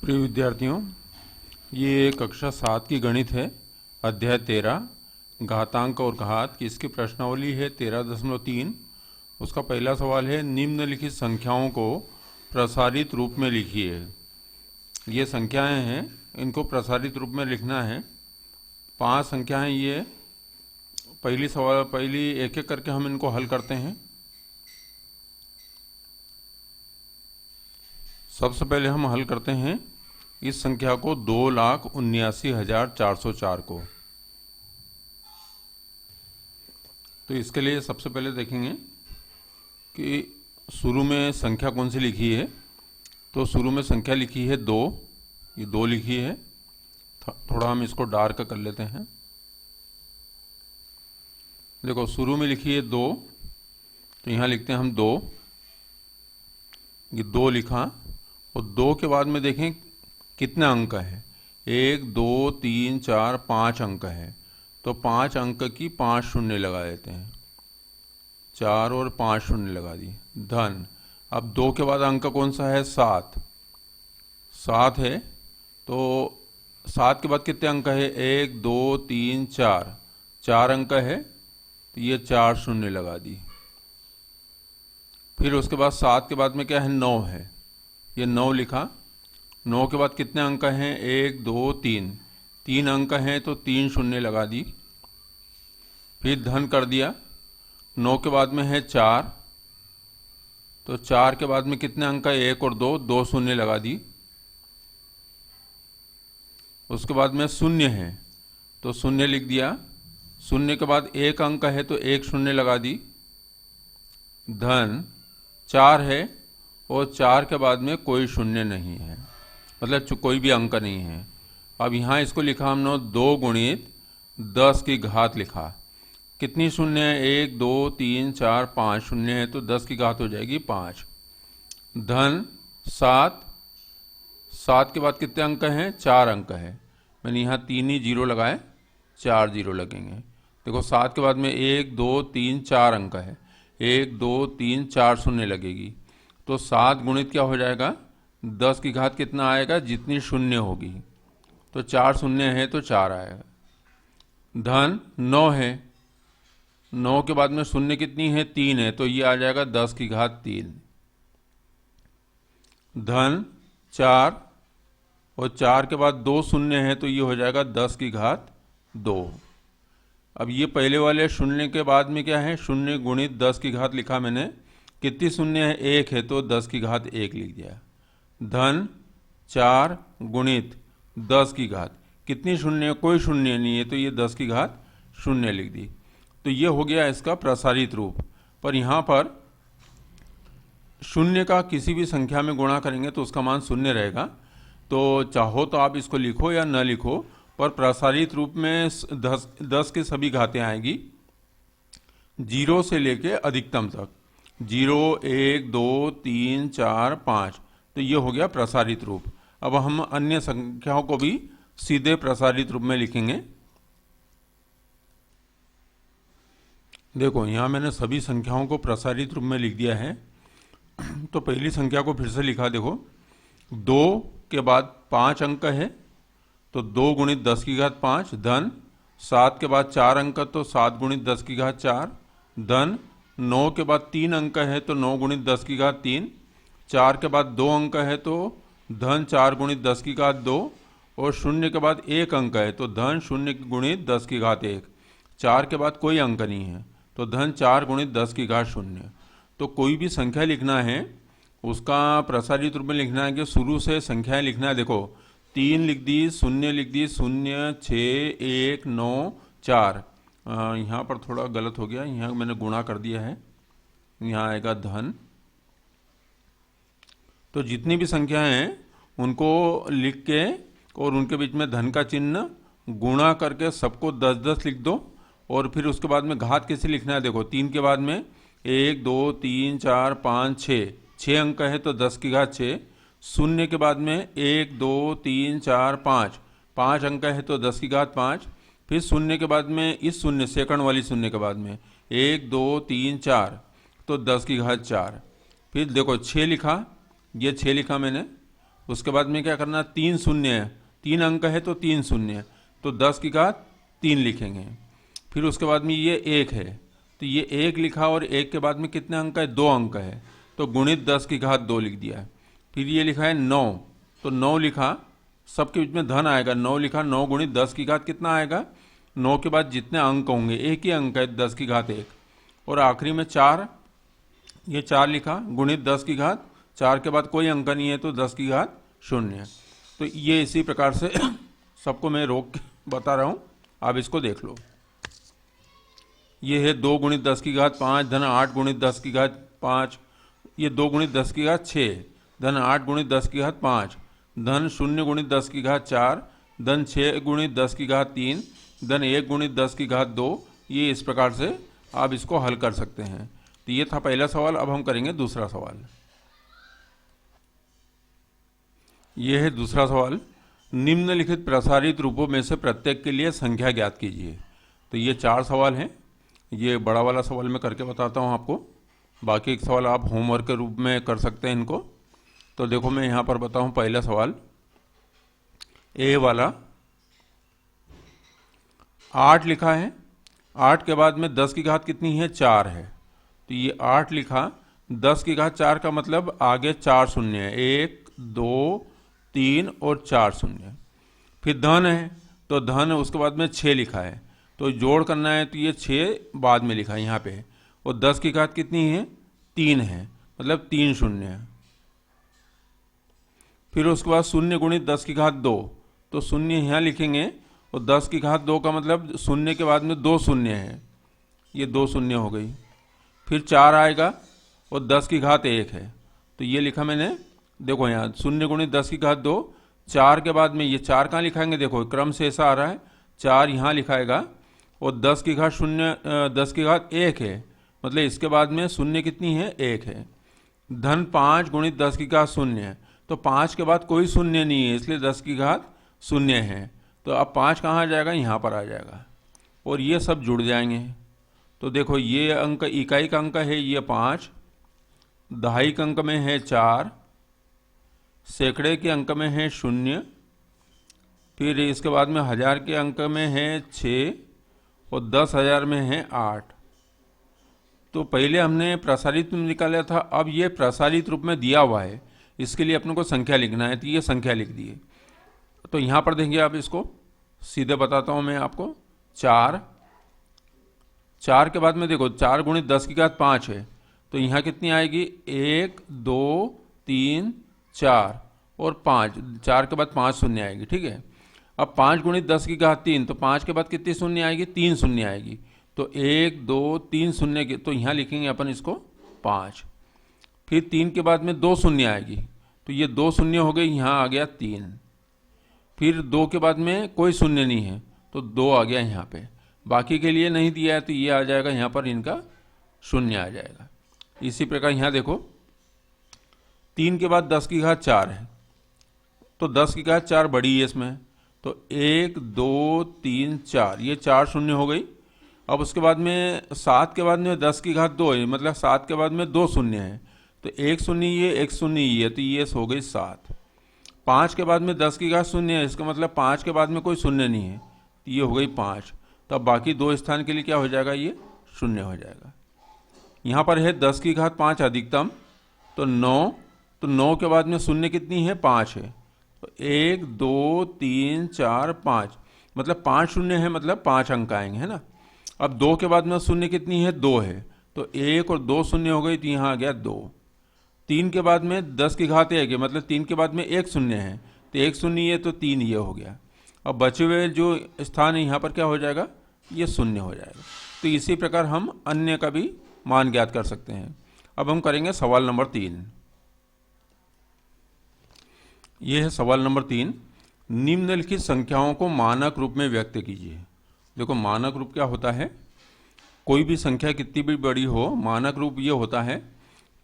प्रिय विद्यार्थियों, ये कक्षा 7 की गणित है, अध्याय 13 घातांक और घात की। इसकी प्रश्नावली है 13.3। उसका पहला सवाल है, निम्नलिखित संख्याओं को प्रसारित रूप में लिखिए। ये संख्याएं हैं, इनको प्रसारित रूप में लिखना है। 5 संख्याएं ये। पहली एक एक करके हम इनको हल करते हैं। सबसे पहले हम हल करते हैं इस संख्या को 2,79,404 को। तो इसके लिए सबसे पहले देखेंगे कि शुरू में संख्या कौन सी लिखी है। तो शुरू में संख्या लिखी है 2, ये 2 लिखी है। थोड़ा हम इसको डार्क कर लेते हैं। देखो, शुरू में लिखी है 2, तो यहाँ लिखते हैं हम 2, ये 2 लिखा। और 2 के बाद में देखें कितने अंक है। 1 2 3 4 5 अंक है, तो 5 अंक की 5 शून्य लगा देते हैं। 4 और 5 शून्य लगा दी। धन। अब 2 के बाद अंक कौन सा है? 7 है। तो 7 के बाद कितने अंक है? 1 2 3 4 अंक है, तो ये 4 शून्य लगा दी। फिर उसके बाद 7 के बाद में क्या है? 9 है, ये 9 लिखा। 9 के बाद कितने अंक हैं? 1 2 3 अंक हैं, तो 3 शून्य लगा दी। फिर धन कर दिया। 9 के बाद में है 4, तो 4 के बाद में कितने अंक है? 1 और 2 शून्य लगा दी। उसके बाद में शून्य है, तो शून्य लिख दिया। शून्य के बाद 1 अंक है, तो 1 शून्य लगा दी। धन 4 है, और 4 के बाद में कोई शून्य नहीं है, मतलब कोई भी अंक नहीं है। अब यहाँ इसको लिखा हमने 2 गुणित 10 की घात लिखा। कितनी शून्य है? 1 2 3 4 5 शून्य है, तो 10 की घात हो जाएगी 5। धन 7 के बाद कितने अंक हैं? 4 अंक है। मैंने यहाँ 3 ही जीरो लगाए, 4 जीरो लगेंगे। देखो, 7 के बाद में 1 2 3 4 अंक है। 1 2 3 4 शून्य लगेगी, तो 7 गुणित क्या हो जाएगा? 10 की घात कितना आएगा? जितनी शून्य होगी। तो 4 शून्य है, तो 4 आएगा। धन 9 है। 9 के बाद में शून्य कितनी है? 3 है, तो ये आ जाएगा 10 की घात 3। धन 4, और 4 के बाद 2 शून्य है, तो ये हो जाएगा 10 की घात 2। अब ये पहले वाले शून्य के बाद में क्या है? शून्य गुणित 10 की घात लिखा मैंने। कितनी शून्य है? 1 है, तो 10 की घात 1 लिख दिया। धन 4 गुणित 10 की घात। कितनी शून्य है? कोई शून्य नहीं है, तो ये 10 की घात 0 लिख दी। तो ये हो गया इसका प्रसारित रूप। पर यहाँ पर शून्य का किसी भी संख्या में गुणा करेंगे तो उसका मान 0 रहेगा। तो चाहो तो आप इसको लिखो या न लिखो, पर प्रसारित रूप में 10 की सभी घातें आएगी, 0 से लेके अधिकतम तक। 0 1 2 3 4 5, तो ये हो गया प्रसारित रूप। अब हम अन्य संख्याओं को भी सीधे प्रसारित रूप में लिखेंगे। देखो, यहाँ मैंने सभी संख्याओं को प्रसारित रूप में लिख दिया है। तो पहली संख्या को फिर से लिखा। देखो, 2 के बाद 5 अंक है, तो 2 गुणित 10 की घात 5। धन 7 के बाद 4 अंक, तो 7 गुणित 10 की घात 4। धन 9 के बाद 3 अंक है, तो 9 गुणित 10 की घात 3। 4 के बाद 2 अंक है, तो धन 4 गुणित 10 की घात 2। और 0 के बाद 1 अंक है, तो धन 0 गुणित 10 की घात 1। 4 के बाद कोई अंक नहीं है, तो धन 4 गुणित 10 की घात 0। तो कोई भी संख्या लिखना है, उसका प्रसारित रूप में लिखना है कि शुरू से संख्याएं लिखना है। देखो, 3 लिख दी, 0 लिख दी, 0 6 1 9 4। यहाँ पर थोड़ा गलत हो गया, यहाँ मैंने गुणा कर दिया है, यहाँ आएगा धन। तो जितनी भी संख्याएं हैं उनको लिख के और उनके बीच में धन का चिन्ह गुणा करके सबको 10-10 लिख दो। और फिर उसके बाद में घात कैसे लिखना है? देखो, 3 के बाद में 1 2 3 4 5 6 अंक है, तो 10 की घात 6। 0 के बाद में 1 2 3 4 5 अंक है, तो 10 की घात 5। फिर 0 के बाद में इस शून्य, सेकंड वाली 0 के बाद में 1 2 3 4, तो 10 की घात 4। फिर देखो 6 लिखा, ये 6 लिखा मैंने। उसके बाद में क्या करना, 3 शून्य है, 3 अंक है तो 3 शून्य, तो 10 की घात 3 लिखेंगे। फिर उसके बाद में ये 1 है, तो ये 1 लिखा और 1 के बाद में कितने अंक है, 2 अंक है, तो गुणित 10 की घात 2 लिख दिया है। फिर ये लिखा है 9, तो 9 लिखा, सबके बीच में धन आएगा, 9 लिखा, 9 गुणित 10 की घात कितना आएगा, 9 के बाद जितने अंक होंगे, एक ही अंक है 10 की घात 1, और आखिरी में 4, ये 4 लिखा गुणित 10 की घात, 4 के बाद कोई अंक नहीं है तो 10 की घात 0। तो ये इसी प्रकार से सबको मैं रोक के बता रहा हूँ, आप इसको देख लो। ये है 2 गुणित 10 की घात 5 धन 8 गुणित 10 की घात 5, ये 2 गुणित 10 की घात 6 धन 8 गुणित 10 की घात 5 धन 0 गुणित 10 की घात 4 धन 6 गुणित 10 की घात 3 धन 1 गुणित 10 की घात 2। ये इस प्रकार से आप इसको हल कर सकते हैं। तो ये था पहला सवाल। अब हम करेंगे दूसरा सवाल। ये है दूसरा सवाल, निम्नलिखित प्रसारित रूपों में से प्रत्येक के लिए संख्या ज्ञात कीजिए। तो ये 4 सवाल हैं, ये बड़ा वाला सवाल मैं करके बताता हूँ आपको, बाकी एक सवाल आप होमवर्क के रूप में कर सकते हैं इनको। तो देखो मैं यहाँ पर बताऊँ, पहला सवाल ए वाला 8 लिखा है, 8 के बाद में 10 की घात कितनी है, 4 है, तो ये 8 लिखा, 10 की घात 4 का मतलब आगे 4 शून्य है, 1 2 3 और 4 शून्य। फिर धन है, तो धन उसके बाद में 6 लिखा है, तो जोड़ करना है, तो ये 6 बाद में लिखा है यहाँ पे, और 10 की घात कितनी है, 3 है, मतलब 3 शून्य है। फिर उसके बाद शून्य गुणित 10 की घात 2, तो शून्य यहाँ लिखेंगे, और 10 की घात 2 का मतलब शून्य के बाद में 2 शून्य है, ये 2 शून्य हो गई। फिर 4 आएगा और 10 की घात 1 है, तो ये लिखा मैंने, देखो यहाँ शून्य गुणित 10 की घात 2, 4 के बाद में ये 4 कहाँ लिखाएंगे, देखो क्रम से ऐसा आ रहा है, 4 यहाँ लिखाएगा, और 10 की घात 10 की घात 1 है, मतलब इसके बाद में शून्य कितनी है, 1 है। धन 5 गुणित 10 की घात 0 है, तो 5 के बाद कोई शून्य नहीं है, इसलिए 10 की घात 0 है, तो अब 5 कहाँ आ जाएगा, यहाँ पर आ जाएगा, और ये सब जुड़ जाएंगे। तो देखो ये अंक इकाई का अंक है, ये 5, दहाई के अंक में है 4, सैकड़े के अंक में है 0, फिर इसके बाद में 1000 के अंक में है 6, और 10,000 में है 8। तो पहले हमने प्रसारित में निकाला था, अब ये प्रसारित रूप में दिया हुआ है, इसके लिए अपने को संख्या लिखना है, तो ये संख्या लिख दिए। तो यहाँ पर देंगे आप, इसको सीधे बताता हूँ मैं आपको, 4 के बाद में देखो 4 गुणित 10 की घात 5 है, तो यहाँ कितनी आएगी, 1 2 3 4 और 5, 4 के बाद 5 शून्य आएगी, ठीक है। अब 5 गुणित 10 की घात 3, तो 5 के बाद कितनी शून्य आएगी, 3 शून्य आएगी, तो 1 2 3 शून्य के, तो यहाँ लिखेंगे अपन इसको 5। फिर 3 के बाद में 2 शून्य आएगी, तो ये 2 शून्य हो गई, यहाँ आ गया 3। फिर 2 के बाद में कोई शून्य नहीं है, तो 2 आ गया यहाँ पे, बाकी के लिए नहीं दिया है, तो ये आ जाएगा यहाँ पर, इनका शून्य आ जाएगा। इसी प्रकार यहाँ देखो 3 के बाद 10 की घात 4 है, तो 10 की घात 4 बड़ी है इसमें, तो 1 2 3 4, ये 4 शून्य हो गई। अब उसके बाद में 7 के बाद में 10 की घात 2 है, मतलब 7 के बाद में 2 शून्य है, तो 1 शून्य ये 1 शून्य ये, तो ये हो गई 7। 5 के बाद में 10 की घात 0 है, इसका मतलब 5 के बाद में कोई शून्य नहीं है, तो ये हो गई 5। तो अब बाकी 2 स्थान के लिए क्या हो जाएगा, ये शून्य हो जाएगा। यहाँ पर है 10 की घात 5 अधिकतम, तो 9, तो 9 के बाद में शून्य कितनी है, 5 है, तो 1 2 3 4 5, मतलब 5 शून्य है, मतलब 5 अंक आएंगे, है ना। अब 2 के बाद में शून्य कितनी है, 2 है, तो 1 और 2 शून्य हो गई, तो यहाँ आ गया 2। 3 के बाद में 10 की घात 1 है, मतलब 3 के बाद में 1 शून्य है, तो 1 शून्य ये, तो 3 ये हो गया। अब बचे हुए जो स्थान है यहाँ पर क्या हो जाएगा, ये शून्य हो जाएगा। तो इसी प्रकार हम अन्य का भी मान ज्ञात कर सकते हैं। अब हम करेंगे सवाल नंबर 3। ये है सवाल नंबर 3, निम्नलिखित संख्याओं को मानक रूप में व्यक्त कीजिए। देखो मानक रूप क्या होता है, कोई भी संख्या कितनी भी बड़ी हो, मानक रूप ये होता है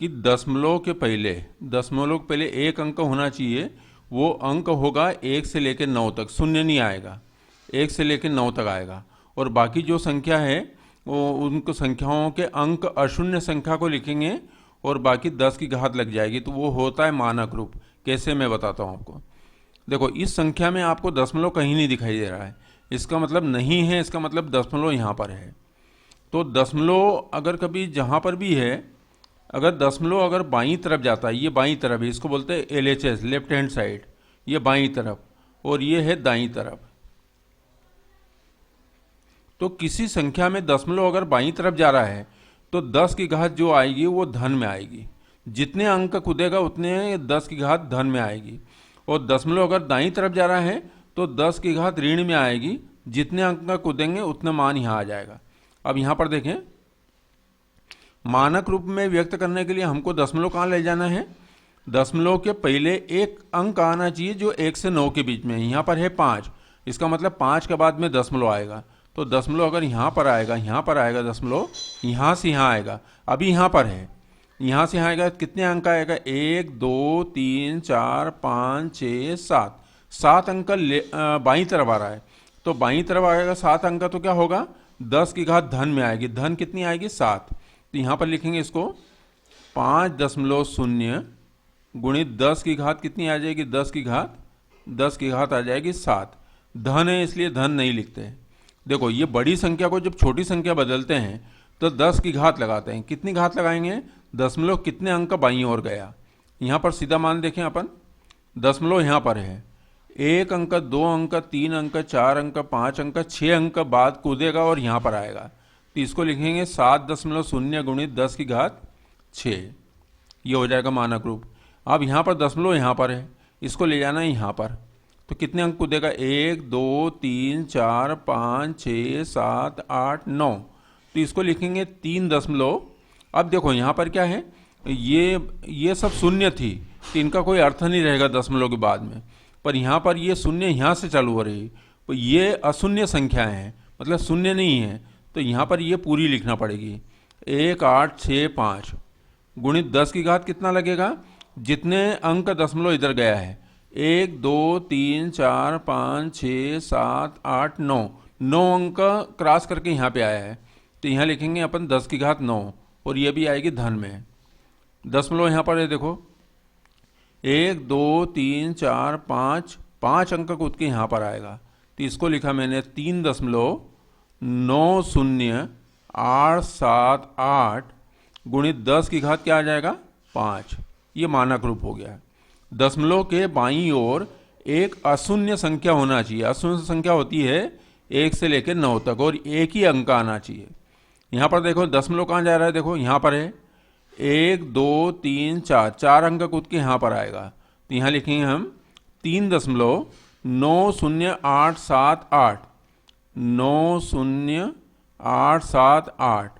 कि दशमलव के पहले एक अंक होना चाहिए, वो अंक होगा 1 से लेकर 9 तक, शून्य नहीं आएगा, 1 से लेकर 9 तक आएगा, और बाकी जो संख्या है वो उनको संख्याओं के अंक अशून्य संख्या को लिखेंगे और बाकी 10 की घात लग जाएगी, तो वो होता है मानक रूप। कैसे मैं बताता हूँ आपको। देखो इस संख्या में आपको दशमलव कहीं नहीं दिखाई दे रहा है, इसका मतलब नहीं है, इसका मतलब दशमलव यहाँ पर है। तो दशमलव अगर कभी जहाँ पर भी है, अगर दशमलव अगर बाईं तरफ जाता है, ये बाईं तरफ है, इसको बोलते हैं LHS, लेफ्ट हैंड साइड, ये बाईं तरफ, और ये है दाईं तरफ। तो किसी संख्या में दशमलव अगर बाईं तरफ जा रहा है तो 10 की घात जो आएगी वो धन में आएगी। जितने अंक कूदेगा उतने 10 की घात धन में आएगी। और दशमलव अगर दाईं तरफ जा रहा है तो 10 की घात ऋण में आएगी। जितने अंक कूदेंगे उतने मान यहाँ आ जाएगा। अब यहाँ पर देखें, मानक रूप में व्यक्त करने के लिए हमको दशमलव कहाँ ले जाना है? दशमलव के पहले एक अंक आना चाहिए जो 1 से 9 के बीच में है। यहाँ पर है 5, इसका मतलब 5 के बाद में दशमलव आएगा। तो दशमलव अगर यहाँ पर आएगा, यहाँ पर आएगा दशमलव, यहाँ से यहाँ आएगा। अभी यहाँ पर है, यहाँ से यहाँ आएगा, कितने अंक आएगा? 1 2 3 4 5 6 7, 7 अंक बाईं तरफ आ रहा है। तो बाईं तरफ आएगा 7 अंक, तो क्या होगा? 10 की घात धन में आएगी। धन कितनी आएगी? 7। तो यहाँ पर लिखेंगे इसको 5.0 गुणित 10 की घात कितनी आ जाएगी? 10 की घात आ जाएगी 7। धन है इसलिए धन नहीं लिखते। देखो ये बड़ी संख्या को जब छोटी संख्या बदलते हैं तो 10 की घात लगाते हैं। कितनी घात लगाएंगे? दशमलव कितने अंक बाईं ओर गया। यहाँ पर सीधा मान देखें अपन, दशमलव यहाँ पर है, 1 अंक 2 अंक 3 अंक 4 अंक 5 अंक 6 अंक बाद कूदेगा और यहाँ पर आएगा। तो इसको लिखेंगे 7.0 गुणित 10 की घात 6। ये हो जाएगा मानक रूप। अब यहाँ पर दशमलव यहाँ पर है, इसको ले जाना है यहाँ पर। तो कितने अंक कूदेगा? 1 2 3 4 5 6 7 8 9। तो इसको लिखेंगे 3 दशमलव। अब देखो यहाँ पर क्या है, ये सब शून्य थी तो इनका कोई अर्थ नहीं रहेगा दशमलव के बाद में। पर यहाँ पर ये शून्य यहाँ से चालू हो रही, तो ये अशून्य संख्याएं हैं, मतलब शून्य नहीं है। तो यहाँ पर ये पूरी लिखना पड़ेगी। 1 8 6 5 गुणित 10 की घात कितना लगेगा? जितने अंक दशमलव इधर गया है, 1 2 3 4 5 6 7 8 9, 9 अंक क्रॉस करके यहाँ पे आया है। तो यहाँ लिखेंगे अपन 10 की घात 9, और ये भी आएगी धन में। दशमलव यहाँ पर है, देखो 1 2 3 4 5, 5 अंक कूद के यहाँ पर आएगा। तो इसको लिखा मैंने 3.9878 गुणित 10 की घात क्या आ जाएगा? 5। ये मानक रूप हो गया। दशमलव के बाईं ओर एक अशून्य संख्या होना चाहिए। अशून्य संख्या होती है 1 से लेकर 9 तक, और एक ही अंक आना चाहिए। यहाँ पर देखो दशमलव कहाँ जा रहा है, देखो यहाँ पर है 1 2 3 4, 4 अंक कूद के यहाँ पर आएगा। तो यहाँ लिखेंगे हम 3.90878 90878,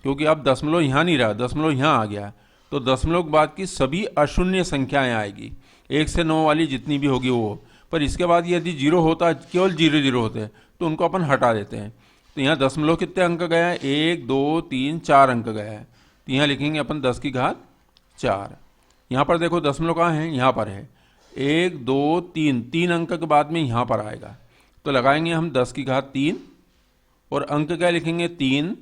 क्योंकि अब दशमलव यहाँ नहीं रहा, दशमलव यहाँ आ गया। तो दशमलव के बाद की सभी अशून्य संख्याएं आएगी, 1 से 9 वाली जितनी भी होगी वो। पर इसके बाद यदि 0 होता, केवल 0 0 होते हैं, तो उनको अपन हटा देते हैं। तो यहाँ दशमलव कितने अंक गया है? 1 2 3 4 अंक गया है। तो यहाँ लिखेंगे अपन 10 की घात 4। यहाँ पर देखो दशमलव कहाँ है? यहाँ पर है 1 2 3, 3 अंक के बाद में यहाँ पर आएगा। तो लगाएंगे हम 10 की घात 3, और अंक क्या लिखेंगे? 3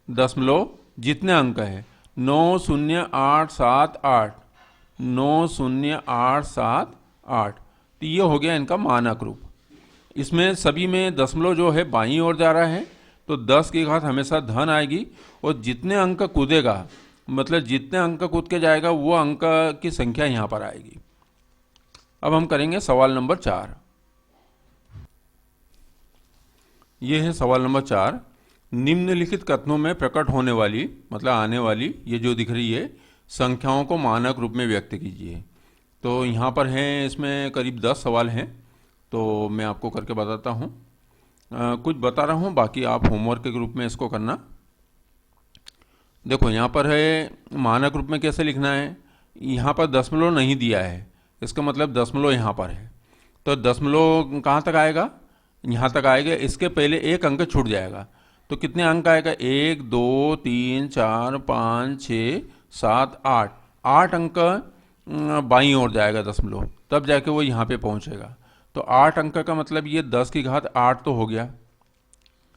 दशमलव जितने अंक है 90878, 90878। तो ये हो गया इनका मानक रूप। इसमें सभी में दशमलव जो है बाईं ओर जा रहा है, तो 10 की घात हमेशा धन आएगी, और जितने अंक कूदेगा, मतलब जितने अंक कूद के जाएगा वो अंक की संख्या यहाँ पर आएगी। अब हम करेंगे सवाल नंबर 4। ये है सवाल नंबर 4। निम्नलिखित कथनों में प्रकट होने वाली, मतलब आने वाली, ये जो दिख रही है, संख्याओं को मानक रूप में व्यक्त कीजिए। तो यहाँ पर हैं, इसमें करीब 10 सवाल हैं, तो मैं आपको करके बताता हूँ। कुछ बता रहा हूँ, बाकी आप होमवर्क के रूप में इसको करना। देखो यहाँ पर है मानक रूप में कैसे लिखना है। यहाँ पर दशमलव नहीं दिया है, इसका मतलब दशमलव यहाँ पर है। तो दशमलव कहाँ तक आएगा? यहाँ तक आएगा। इसके पहले एक अंक छूट जाएगा, तो कितने अंक आएगा? 1 2 3 4 5 6 7 8, 8 अंक बाईं ओर जाएगा दशमलव, तब जाके वो यहाँ पे पहुँचेगा। तो 8 अंक का मतलब ये 10 की घात 8 तो हो गया।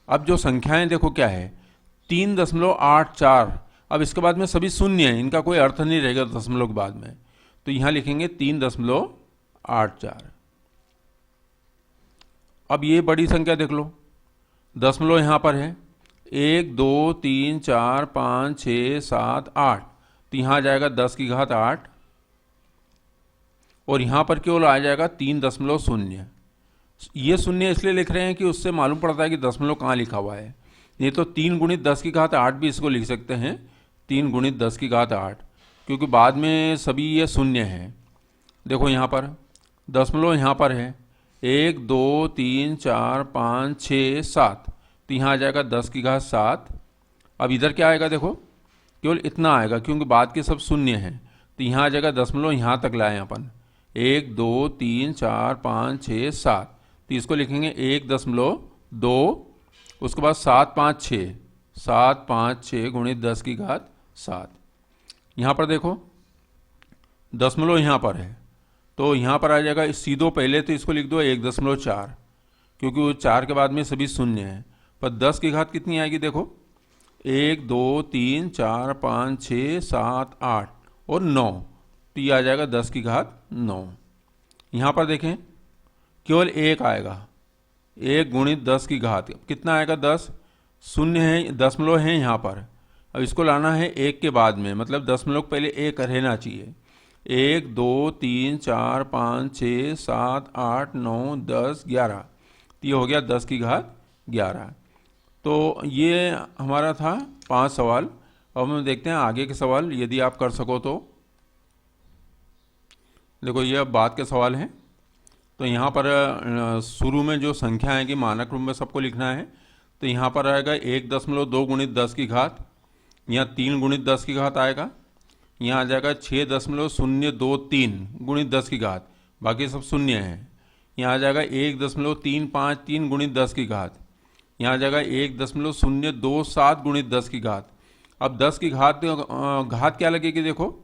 अब जो संख्याएं देखो क्या है, 3.84। अब इसके बाद में सभी शून्य हैं, इनका कोई अर्थ नहीं रहेगा दशमलव के बाद में। तो यहाँ लिखेंगे 3.84। अब ये बड़ी संख्या देख लो, दशमलव यहाँ पर है, 1 2 3 4 5 6 7 8, तो यहाँ आ जाएगा 10 की घात 8, और यहाँ पर केवल आ जाएगा 3.0। ये शून्य इसलिए लिख रहे हैं कि उससे मालूम पड़ता है कि दशमलव कहाँ लिखा हुआ है। नहीं तो 3 गुणित 10 की घात 8 भी इसको लिख सकते हैं, 3 गुणित 10 की घात 8, क्योंकि बाद में सभी ये शून्य हैं। देखो यहाँ पर दशमलव यहाँ पर है, 1 2 3 4 5 6 7, तो यहाँ आ जाएगा 10 की घात 7। अब इधर क्या आएगा देखो, केवल इतना आएगा क्योंकि बाद के सब शून्य हैं, तो यहाँ आ जाएगा दशमलव यहाँ तक लाए अपन, 1 2 3 4 5 6 7, तो इसको लिखेंगे 1.2, उसके बाद 7 5 6 गुणित 10 की घात 7। यहाँ पर देखो दशमलव यहाँ पर है, तो यहाँ पर आ जाएगा सीधो पहले तो इसको लिख दो 1.4, क्योंकि वो 4 के बाद में सभी शून्य हैं। पर 10 की घात कितनी आएगी देखो, 1 2 3 4 5 6 7 8 और 9, तो ये आ जाएगा 10 की घात 9। यहाँ पर देखें केवल 1 आएगा, 1 गुणित 10 की घात कितना आएगा 10, शून्य है, दशमलव है यहाँ पर। अब इसको लाना है 1 के बाद में, मतलब दशमलव पहले 1 रहना चाहिए। 1 2 3 4 5 6 7 8 9 10 11, तो ये हो गया 10 की घात 11। तो ये हमारा था 5 सवाल। अब हम देखते हैं आगे के सवाल, यदि आप कर सको तो। देखो ये अब बाद के सवाल हैं। तो यहाँ पर शुरू में जो संख्या है कि मानक रूप में सबको लिखना है, तो यहाँ पर आएगा 1.2 गुणित 10 की घात, यहाँ 3 गुणित 10 की घात आएगा, यहाँ आ जाएगा 6.023 गुणित 10 की घात, बाकी सब शून्य हैं। यहाँ आ जाएगा 1.353 गुणित 10 की घात, यहाँ आ जाएगा 1.027 गुणित 10 की घात। अब 10 की घात क्या लगेगी देखो,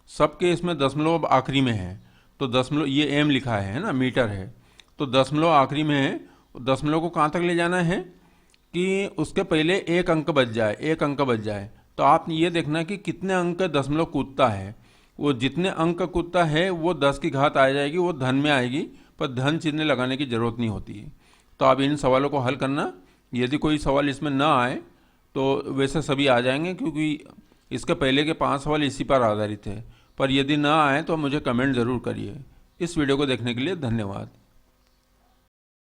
सबके इसमें दशमलव आखिरी में है, तो दशमलव ये एम लिखा है ना, मीटर है, तो दशमलव आखिरी में है। दशमलव को कहाँ तक ले जाना है कि उसके पहले एक अंक बच जाए, तो आप ये देखना कि कितने अंक दशमलव कूदता है। वो जितने अंक कूदता है वो 10 की घात आ जाएगी, वो धन में आएगी, पर धन चिन्ह लगाने की जरूरत नहीं होती है। तो आप इन सवालों को हल करना, यदि कोई सवाल इसमें ना आए तो वैसे सभी आ जाएंगे, क्योंकि इसके पहले के 5 सवाल इसी पर आधारित है। पर यदि ना आए तो मुझे कमेंट ज़रूर करिए। इस वीडियो को देखने के लिए धन्यवाद।